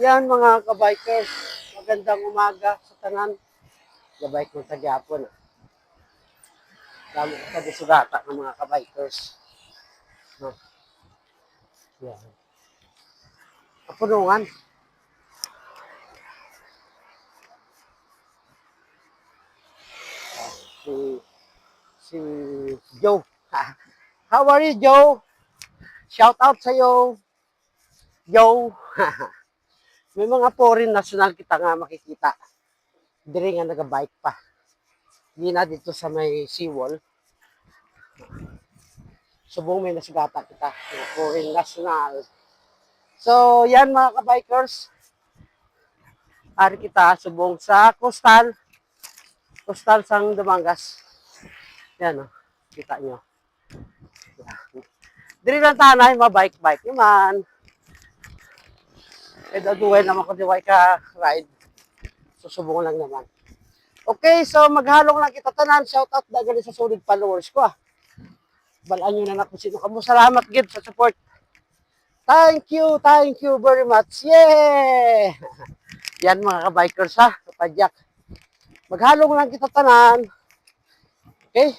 Yan mga kabikers, magandang umaga sa tanan. Gabay ko sa Japon. Dami ko sa disugata ng mga kabikers. No? Yan. Kapunungan. Si, si Joe. How are you, Joe? Shout out sa'yo, Joe. May mga foreign national kita nga makikita. Diri nga nagabike pa. Hindi na dito sa may seawall. Subong may nasugata kita. Mga foreign national. So, yan mga kabikers. Ari kita subong sa coastal. Coastal sang Dumangas. Yan o. Kita nyo. Diri lang tanay, mabike-bike naman. Eh, daduway naman ko diway ka ride. Susubong lang naman. Okay, so maghalong lang kita tanan. Shout out na gali sa solid followers ko ah. Balaan nyo na na kung sino ka mo. Salamat gid sa support. Thank you very much. Yeah! Yan mga kabikers ha, kapadyak. Maghalong lang kita tanan. Okay?